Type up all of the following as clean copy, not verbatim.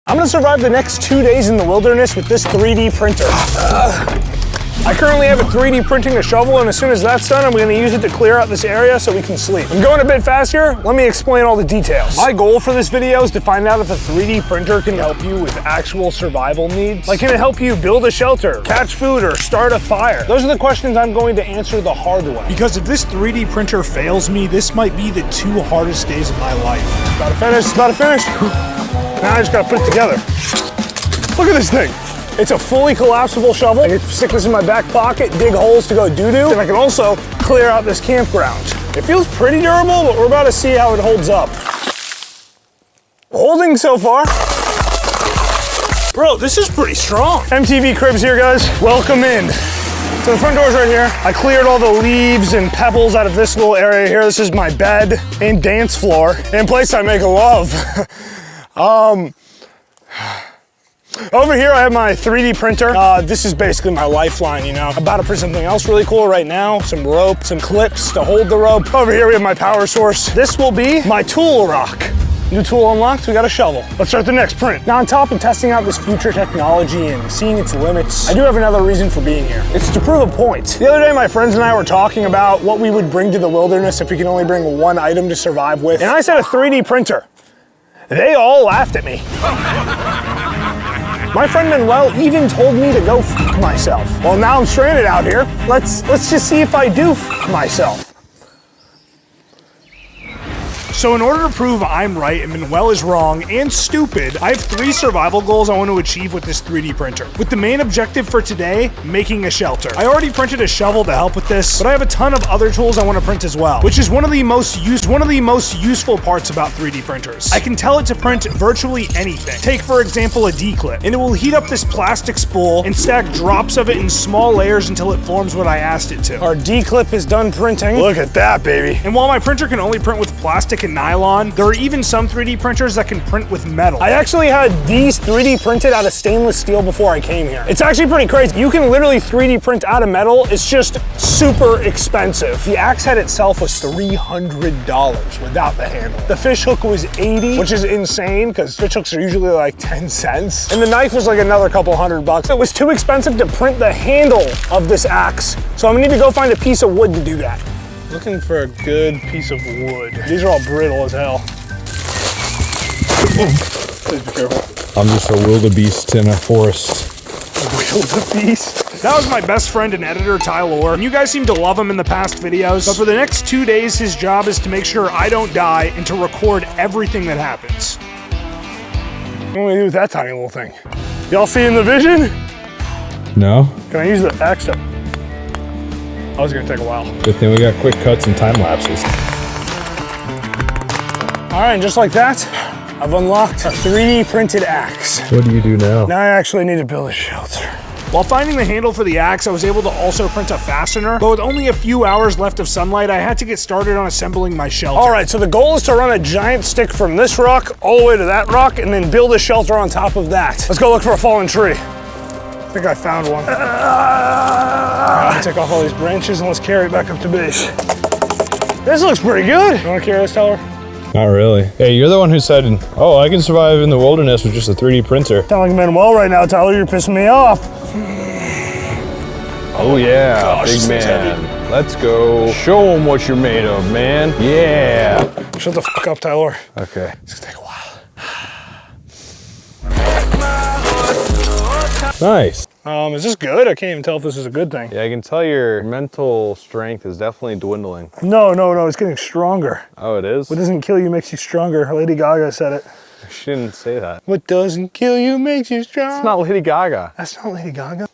I'm gonna survive the next 2 days in the wilderness with this 3D printer. I currently have a 3D printing a shovel, and as soon as that's done, I'm gonna use it to clear out this area so we can sleep. I'm going a bit fast here. Let me explain all the details. My goal for this video is to find out if a 3D printer can help you with actual survival needs. Like, can it help you build a shelter, catch food, or start a fire? Those are the questions I'm going to answer the hard way. Because if this 3D printer fails me, this might be the 2 hardest days of my life. About to finish, about to finish. Now I just gotta put it together. Look at this thing. It's a fully collapsible shovel. I can stick this in my back pocket, dig holes to go doo-doo, and I can also clear out this campground. It feels pretty durable, but we're about to see how it holds up. Holding so far. Bro, this is pretty strong. MTV Cribs here, guys. Welcome in. So the front door's right here. I cleared all the leaves and pebbles out of this little area here. This is my bed and dance floor and place I make love. Over here, I have my 3D printer. This is basically my lifeline, you know. I'm about to print something else really cool right now. Some rope, some clips to hold the rope. Over here, we have my power source. This will be my tool rock. New tool unlocked, we got a shovel. Let's start the next print. Now, on top of testing out this future technology and seeing its limits, I do have another reason for being here. It's to prove a point. The other day, my friends and I were talking about what we would bring to the wilderness if we could only bring one item to survive with. And I said a 3D printer. They all laughed at me. My friend Manuel even told me to go f myself. Well, now I'm stranded out here. Let's just see if I do f myself. So in order to prove I'm right and Manuel is wrong and stupid, I have 3 survival goals I want to achieve with this 3D printer. With the main objective for today, making a shelter. I already printed a shovel to help with this, but I have a ton of other tools I want to print as well, which is one of the most useful parts about 3D printers. I can tell it to print virtually anything. Take, for example, a D-clip, and it will heat up this plastic spool and stack drops of it in small layers until it forms what I asked it to. Our D-clip is done printing. Look at that, baby. And while my printer can only print with plastic and nylon, there are even some 3D printers that can print with metal. I actually had these 3D printed out of stainless steel before I came here. It's actually pretty crazy. You can literally 3D print out of metal. It's just super expensive. The axe head itself was $300 without the handle. The fish hook was $80, which is insane because fish hooks are usually like 10 cents. And the knife was like another couple $100. It was too expensive to print the handle of this axe. So I'm gonna need to go find a piece of wood to do that. Looking for a good piece of wood. These are all brittle as hell. Please be careful. I'm just a wildebeest in a forest. A wildebeest? That was my best friend and editor, Tyler, and you guys seem to love him in the past videos, but for the next 2 days, his job is to make sure I don't die and to record everything that happens. What do we do with that tiny little thing? Y'all seeing the vision? No? Can I use the axe to... Oh, it's gonna take a while. Good thing we got quick cuts and time lapses. All right, and just like that, I've unlocked a 3D printed axe. What do you do now? Now I actually need to build a shelter. While finding the handle for the axe, I was able to also print a fastener, but with only a few hours left of sunlight, I had to get started on assembling my shelter. All right, so the goal is to run a giant stick from this rock all the way to that rock and then build a shelter on top of that. Let's go look for a fallen tree. I think I found one. Take off all these branches and let's carry it back up to base. This looks pretty good. You wanna carry this, Tyler? Not really. Hey, you're the one who said, oh, I can survive in the wilderness with just a 3D printer. Sound like Manuel right now, Tyler. You're pissing me off. Oh yeah, Gosh, big man. Let's go. Show them what you're made of, man. Yeah. Shut the fuck up, Tyler. Okay. It's gonna take a while. Nice. Is this good? I can't even tell if this is a good thing. Yeah, I can tell your mental strength is definitely dwindling. No, it's getting stronger. Oh, it is? What doesn't kill you makes you stronger. Lady Gaga said it. She didn't say that. What doesn't kill you makes you strong. It's not Lady Gaga. That's not Lady Gaga.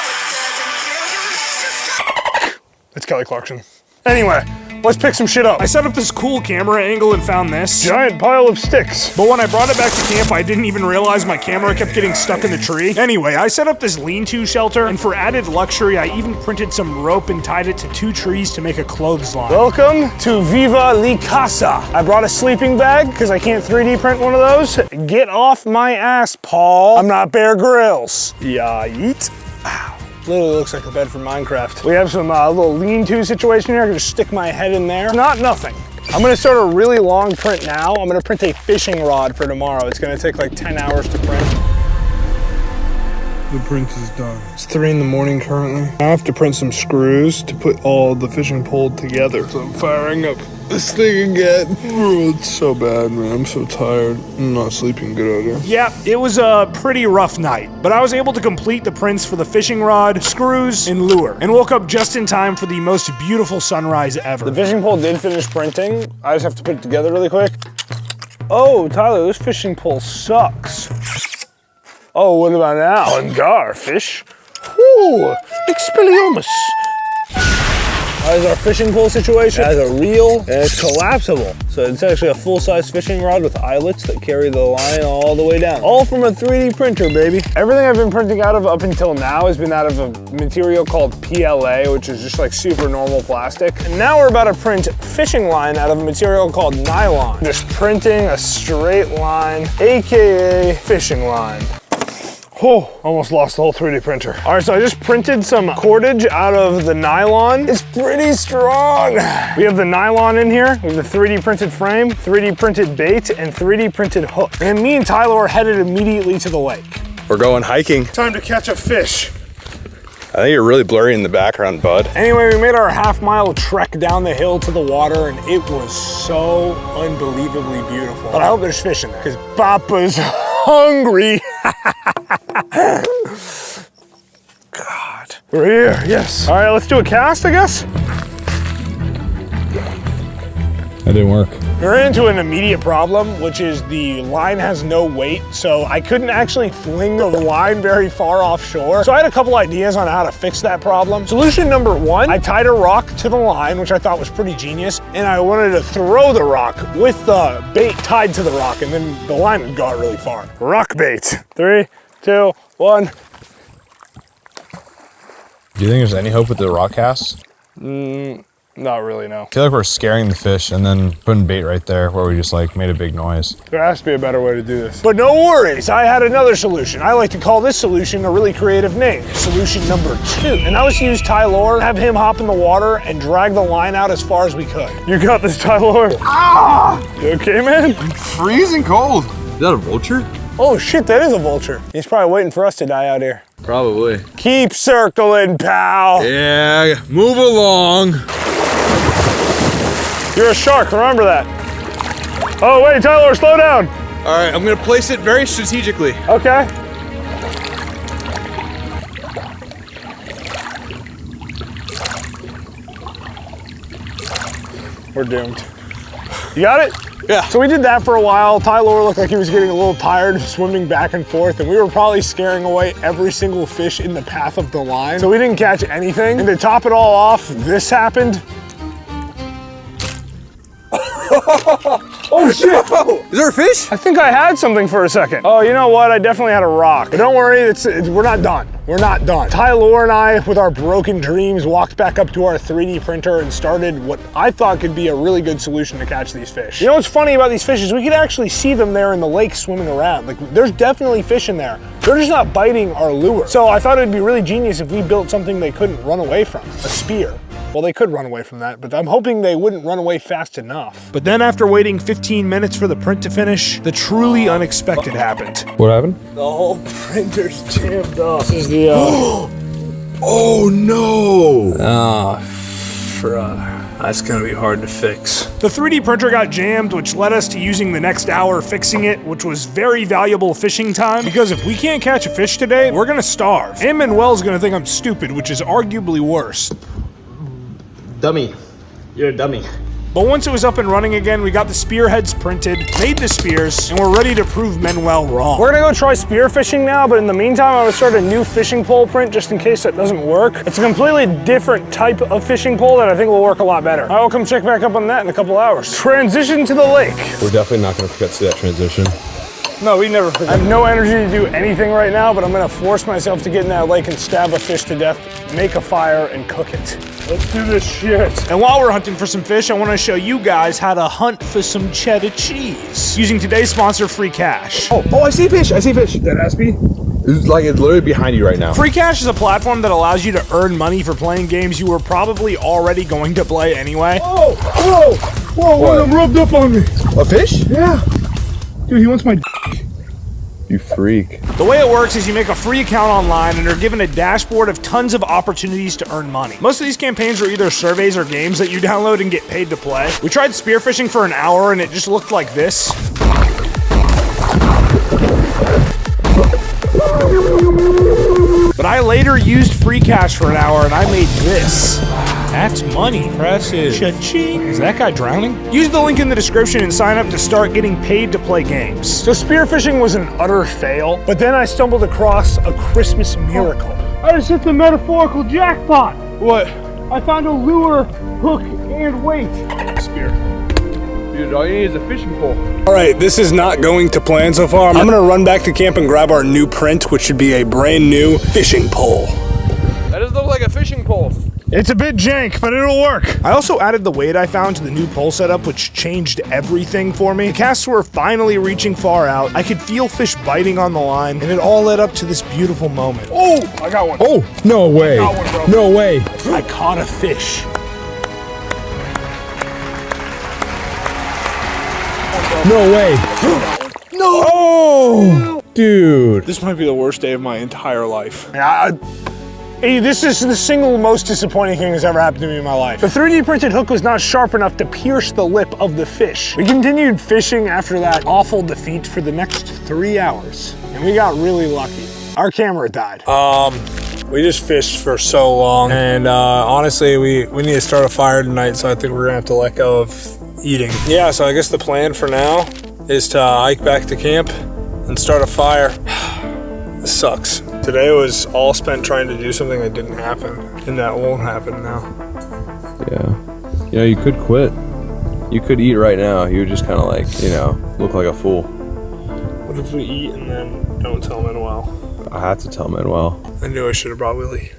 It's Kelly Clarkson. Anyway, let's pick some shit up. I set up this cool camera angle and found this giant pile of sticks. But when I brought it back to camp, I didn't even realize my camera kept getting stuck in the tree. Anyway, I set up this lean-to shelter, and for added luxury, I even printed some rope and tied it to 2 trees to make a clothesline. Welcome to Viva la Casa. I brought a sleeping bag, because I can't 3D print one of those. Get off my ass, Paul. I'm not Bear Grylls. Yeah, yeet. Ow. Literally looks like the bed from Minecraft. We have some little lean-to situation here. I can just stick my head in there. It's not nothing. I'm gonna start a really long print now. I'm gonna print a fishing rod for tomorrow. It's gonna take like 10 hours to print. The print is done. It's 3 in the morning currently. I have to print some screws to put all the fishing pole together. So I'm firing up this thing again. Oh, it's so bad, man. I'm so tired. I'm not sleeping good out here. Yeah, it was a pretty rough night, but I was able to complete the prints for the fishing rod, screws, and lure, and woke up just in time for the most beautiful sunrise ever. The fishing pole did finish printing. I just have to put it together really quick. Oh, Tyler, this fishing pole sucks. Oh, what about now? Angar, fish. Whew, Expelliarmus. That is our fishing pole situation. It has a reel and it's collapsible. So it's actually a full-size fishing rod with eyelets that carry the line all the way down. All from a 3D printer, baby. Everything I've been printing out of up until now has been out of a material called PLA, which is just like super normal plastic. And now we're about to print fishing line out of a material called nylon. Just printing a straight line, AKA fishing line. Oh, almost lost the whole 3D printer. All right, so I just printed some cordage out of the nylon. It's pretty strong. We have the nylon in here. We have the 3D printed frame, 3D printed bait, and 3D printed hook. And me and Tyler are headed immediately to the lake. We're going hiking. Time to catch a fish. I think you're really blurry in the background, bud. Anyway, we made our half-mile trek down the hill to the water, and it was so unbelievably beautiful. But I hope there's fish in there, because Papa's hungry. God. We're here, yes. All right, let's do a cast, I guess. That didn't work. We ran into an immediate problem, which is the line has no weight, so I couldn't actually fling the line very far offshore. So I had a couple ideas on how to fix that problem. Solution number one, I tied a rock to the line, which I thought was pretty genius, and I wanted to throw the rock with the bait tied to the rock, and then the line would go out really far. Rock bait. 3, 2, 1. Do you think there's any hope with the rock cast? Not really, no. I feel like we're scaring the fish and then putting bait right there where we just like made a big noise. There has to be a better way to do this. But no worries, I had another solution. I like to call this solution a really creative name. Solution number 2. And that was to use Tyler, have him hop in the water and drag the line out as far as we could. You got this, Tyler. Ah! You okay, man? I'm freezing cold. Is that a vulture? Oh shit, that is a vulture. He's probably waiting for us to die out here. Probably. Keep circling, pal. Yeah, move along. You're a shark, remember that. Oh wait, Tyler, slow down. All right, I'm gonna place it very strategically. Okay. We're doomed. You got it? Yeah. So we did that for a while. Tyler looked like he was getting a little tired of swimming back and forth, and we were probably scaring away every single fish in the path of the line. So we didn't catch anything. And to top it all off, this happened. Oh shit! Is there a fish? I think I had something for a second. Oh, you know what? I definitely had a rock. But don't worry, we're not done. We're not done. Tyler and I, with our broken dreams, walked back up to our 3D printer and started what I thought could be a really good solution to catch these fish. You know what's funny about these fish is we could actually see them there in the lake swimming around. Like, there's definitely fish in there. They're just not biting our lure. So I thought it'd be really genius if we built something they couldn't run away from, a spear. Well, they could run away from that, but I'm hoping they wouldn't run away fast enough. But then after waiting 15 minutes for the print to finish, the truly unexpected happened. What happened? The whole printer's jammed up. This is the, Oh no! that's gonna be hard to fix. The 3D printer got jammed, which led us to using the next hour fixing it, which was very valuable fishing time, because if we can't catch a fish today, we're gonna starve. And Manuel's gonna think I'm stupid, which is arguably worse. Dummy. You're a dummy. But once it was up and running again, we got the spearheads printed, made the spears, and we're ready to prove Manuel wrong. We're gonna go try spear fishing now, but in the meantime, I would start a new fishing pole print just in case that doesn't work. It's a completely different type of fishing pole that I think will work a lot better. I will come check back up on that in a couple hours. Transition to the lake. We're definitely not gonna forget to see that transition. No, we never forget. I have no energy to do anything right now, but I'm gonna force myself to get in that lake and stab a fish to death, make a fire, and cook it. Let's do this shit. And while we're hunting for some fish, I want to show you guys how to hunt for some cheddar cheese using today's sponsor, Free Cash. Oh, I see fish. I see fish. That has to be. It's literally behind you right now. Free Cash is a platform that allows you to earn money for playing games you were probably already going to play anyway. What? One of them rubbed up on me. A fish? Yeah. Dude, he wants my You You freak. The way it works is you make a free account online and are given a dashboard of tons of opportunities to earn money. Most of these campaigns are either surveys or games that you download and get paid to play. We tried spearfishing for an hour and it just looked like this. But I later used free cash for an hour and I made this. That's money. Impressive. Cha-ching. Is that guy drowning? Use the link in the description and sign up to start getting paid to play games. So spearfishing was an utter fail, but then I stumbled across a Christmas miracle. I just hit the metaphorical jackpot. What? I found a lure, hook, and weight. Spear. Dude, all you need is a fishing pole. All right, this is not going to plan so far. I'm gonna run back to camp and grab our new print, which should be a brand new fishing pole. That does look like a fishing pole. It's a bit jank, but it'll work. I also added the weight I found to the new pole setup, which changed everything for me. The casts were finally reaching far out. I could feel fish biting on the line, and it all led up to this beautiful moment. Oh, I got one. Oh, no way. I got one, bro. No way. I caught a fish. No way. No! Oh, dude. This might be the worst day of my entire life. Hey, this is the single most disappointing thing that's ever happened to me in my life. The 3D printed hook was not sharp enough to pierce the lip of the fish. We continued fishing after that awful defeat for the next 3 hours, and we got really lucky. Our camera died. We just fished for so long, and honestly, we need to start a fire tonight, so I think we're gonna have to let go of eating. Yeah, so I guess the plan for now is to hike back to camp and start a fire. This sucks. Today was all spent trying to do something that didn't happen, and that won't happen now. Yeah. Yeah, you could quit. You could eat right now. You would just kind of like, you know, look like a fool. What if we eat and then don't tell Manuel? I had to tell Manuel. I knew I should have brought Willie.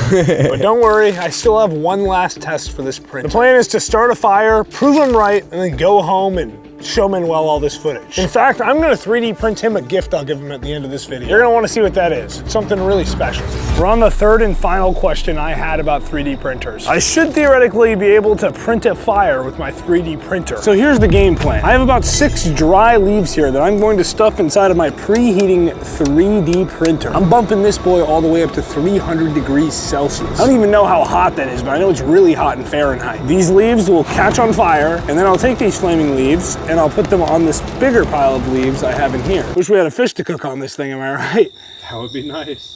But don't worry, I still have one last test for this print. The plan is to start a fire, prove him right, and then go home and show Manuel all this footage. In fact, I'm gonna 3D print him a gift I'll give him at the end of this video. You're gonna wanna see what that is. It's something really special. We're on the third and final question I had about 3D printers. I should theoretically be able to print a fire with my 3D printer. So here's the game plan. I have about 6 dry leaves here that I'm going to stuff inside of my preheating 3D printer. I'm bumping this boy all the way up to 300 degrees Celsius. I don't even know how hot that is, but I know it's really hot in Fahrenheit. These leaves will catch on fire, and then I'll take these flaming leaves and I'll put them on this bigger pile of leaves I have in here. Wish we had a fish to cook on this thing, am I right? That would be nice.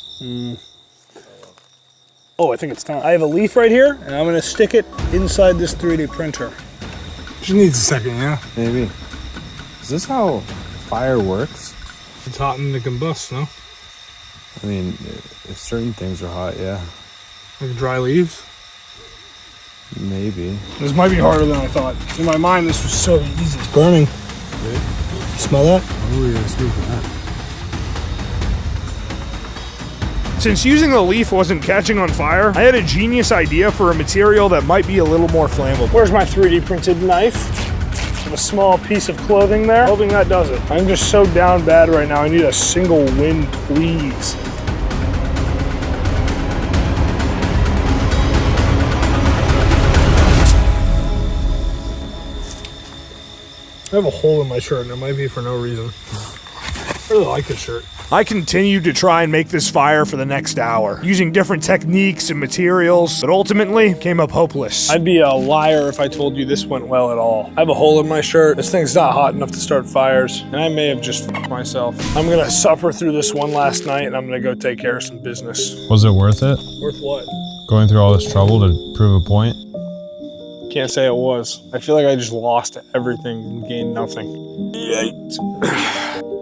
Oh, I think it's time. I have a leaf right here, and I'm gonna stick it inside this 3D printer. Just needs a second, yeah? Maybe. Is this how fire works? It's hot and it combusts, no? I mean, if certain things are hot, yeah. Like dry leaves? Maybe. This might be harder than I thought. In my mind, this was so easy. It's burning. Really? You smell that? Oh, yeah, smell that. Since using the leaf wasn't catching on fire, I had a genius idea for a material that might be a little more flammable. Where's my 3D printed knife? A small piece of clothing there. Hoping that does it. I'm just so down bad right now. I need a single win, please. I have a hole in my shirt, and it might be for no reason. I really like this shirt. I continued to try and make this fire for the next hour, using different techniques and materials, but ultimately came up hopeless. I'd be a liar if I told you this went well at all. I have a hole in my shirt. This thing's not hot enough to start fires, and I may have just f***ed myself. I'm gonna suffer through this one last night, and I'm gonna go take care of some business. Was it worth it? Worth what? Going through all this trouble to prove a point? Can't say it was. I feel like I just lost everything and gained nothing. Yikes.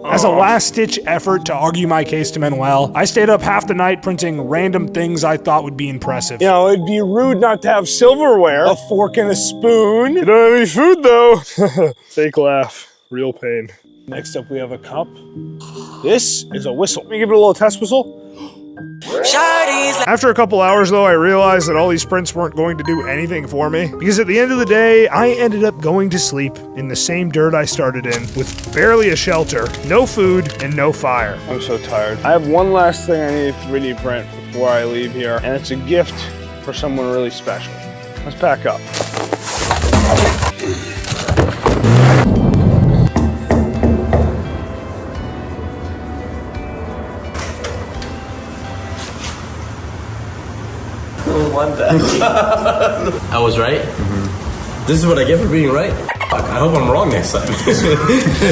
As a last-ditch effort to argue my case to Manuel, I stayed up half the night printing random things I thought would be impressive. You know, it'd be rude not to have silverware, a fork and a spoon. You don't have any food though. Fake laugh, real pain. Next up we have a cup. This is a whistle. Let me give it a little test whistle. After a couple hours though, I realized that all these prints weren't going to do anything for me, because at the end of the day, I ended up going to sleep in the same dirt I started in, with barely a shelter, no food, and no fire. I'm so tired. I have one last thing I need to 3D print before I leave here, and it's a gift for someone really special. Let's pack up. only one then. I was right? This is what I get for being right? Fuck, I hope I'm wrong next time.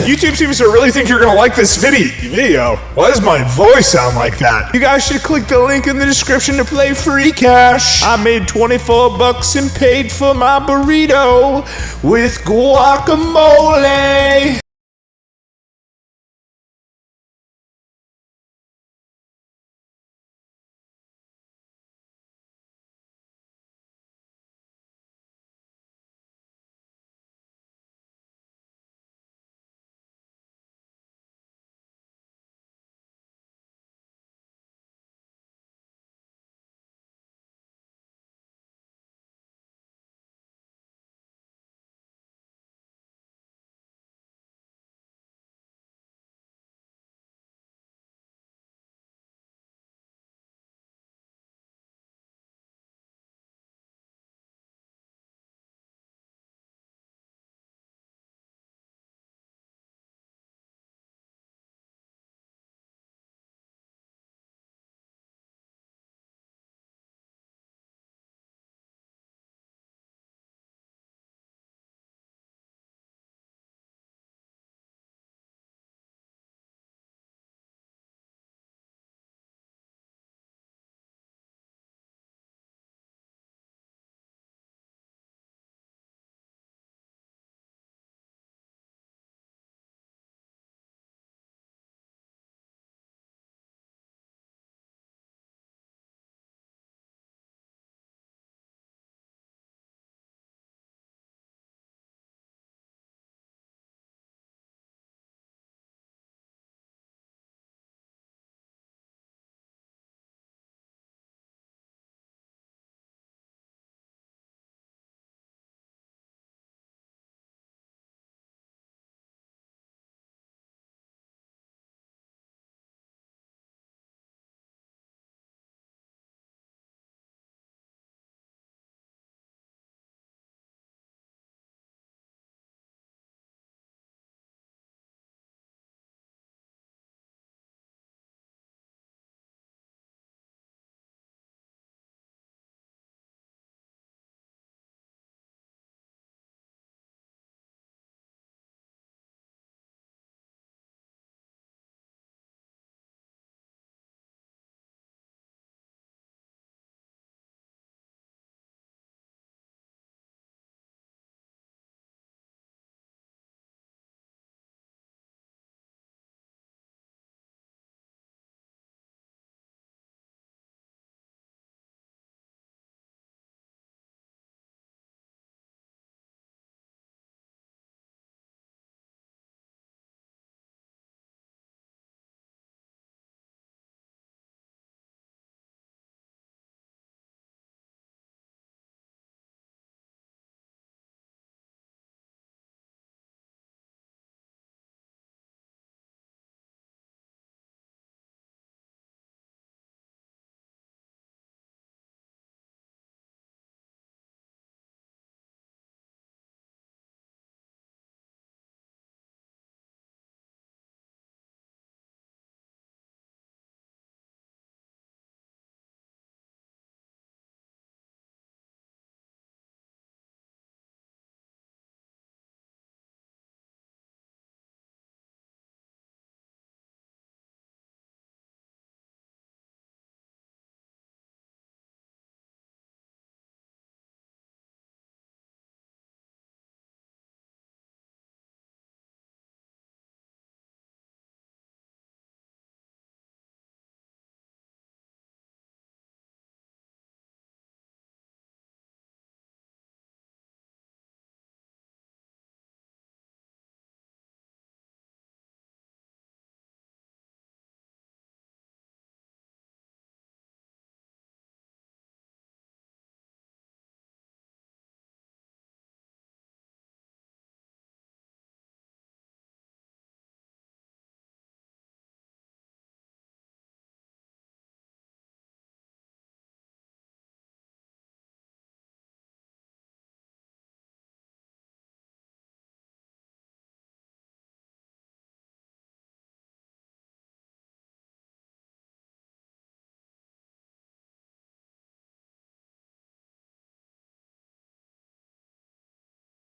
YouTube seems to really think you're gonna like this video. Why does my voice sound like that? You guys should click the link in the description to play free cash. I made 24 bucks and paid for my burrito with guacamole.